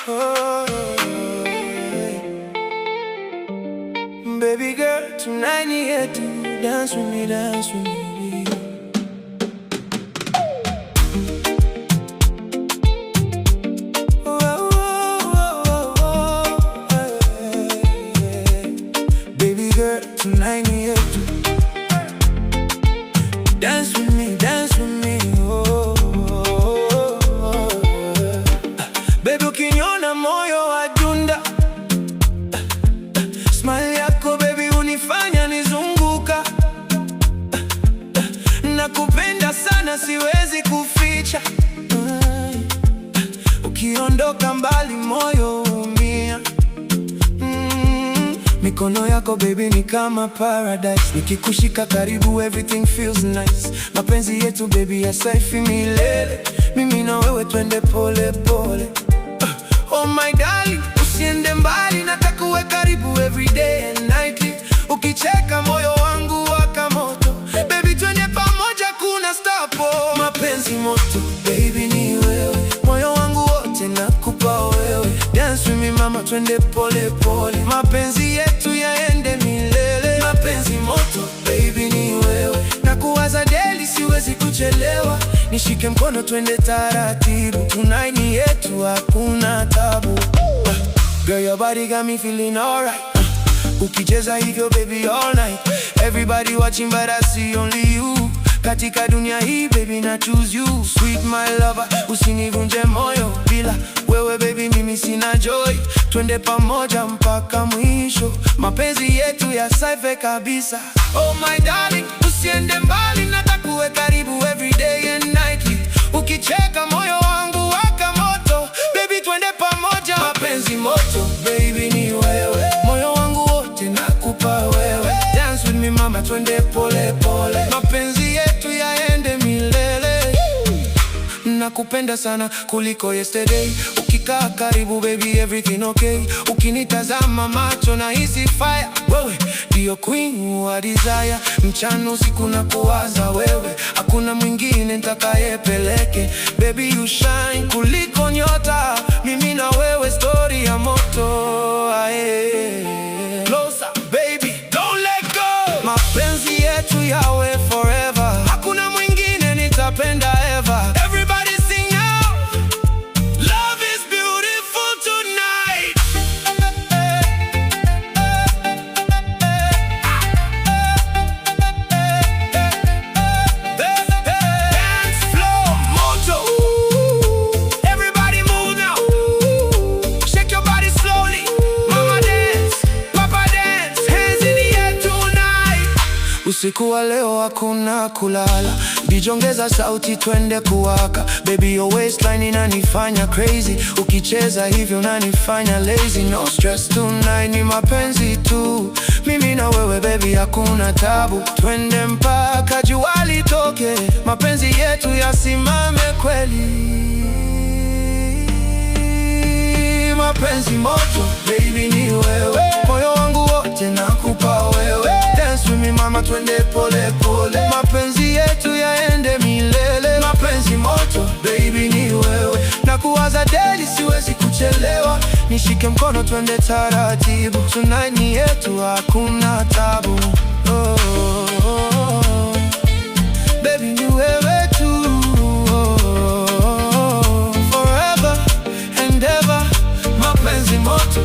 Oh, baby girl, tonight ni yetu. Dance with me, dance with me. Baby girl, tonight ni yetu. Dance with me, dance with me. Baby, ukiniona moyo wadunda. Smile yako baby unifanya nizunguka. Nakupenda sana siwezi kuficha. Ukiondoka mbali moyo umia. Mikono yako baby ni kama paradise. Nikikushika karibu everything feels nice. Mapenzi yetu baby ya saifi milele. Mimi na wewe twende pole pole. Oh my darling, usiende mbali, nataka uwe karibu every day and nightly. Ukicheka moyo wangu waka moto. Baby twende pamoja kuna stop. Mapenzi moto, baby ni wewe. Moyo wangu wote nakupa wewe. Dance with me mama, twende pole pole. Mapenzi yetu yaende milele. Mapenzi moto, baby ni wewe. Nakuwaza daily, siwezi kuchelewa. Nishike mkono twende taratibu. Tonight ni yetu, hakuna tabu. Girl, your body got me feeling alright. Ukicheza hivyo baby all night. Everybody watching but I see only you. Katika dunia hii baby na choose you. Sweet my lover, usinivunje moyo. Bila wewe baby mimi sina joy. Twende pamoja mpaka mwisho. Mapenzi yetu ya saife kabisa. Oh my darling, usiende mbali, nataka uwe karibu every day and nightly. Ukicheka moyo wangu waka moto. Baby twende pamoja. Mapenzi moto, baby ni wewe. Moyo wangu wote nakupa wewe. Dance with me mama, twende pole pole. Mapenzi yetu yaende milele. Nakupenda sana kuliko yesterday. Ukikaa karibu baby everything okay. Ukinitazama macho na hisi fire. Wewe ndio queen wa desire. Mchana usiku na kuwaza wewe. Hakuna mwingine nitakayepeleke. Baby you shine kuliko nyota. Mimi na wewe story ya moto. Closer baby, don't let go. Mapenzi yetu yawe forever. Hakuna mwingine nitapenda ever. Everybody sing out. Love is beautiful tonight. Dance floor moto. Everybody move now. Shake your body slowly. Mama dance, papa dance. Hands in the air tonight. Usiku wa leo hakuna kulala. Bijongeza sauti twende kuwaka. Baby your waistline inanifanya crazy. Ukicheza hivyo unanifanya lazy. No stress tonight, ni mapenzi tu. Mimi na wewe baby hakuna tabu. Twende mpaka jua litoke. Mapenzi yetu yasimame kweli. Mapenzi moto, baby ni wewe. Moyo wangu wote nakupa wewe. Dance with me mama, twende pole pole. Mapenzi yetu yaende milele. Mapenzi moto, baby ni wewe. Nakuwaza daily, siwezi kuchelewa. Nishike mkono twende taratibu. Tonight ni yetu, hakuna tabu. Baby ni wewe tu. Forever and ever. Mapenzi moto.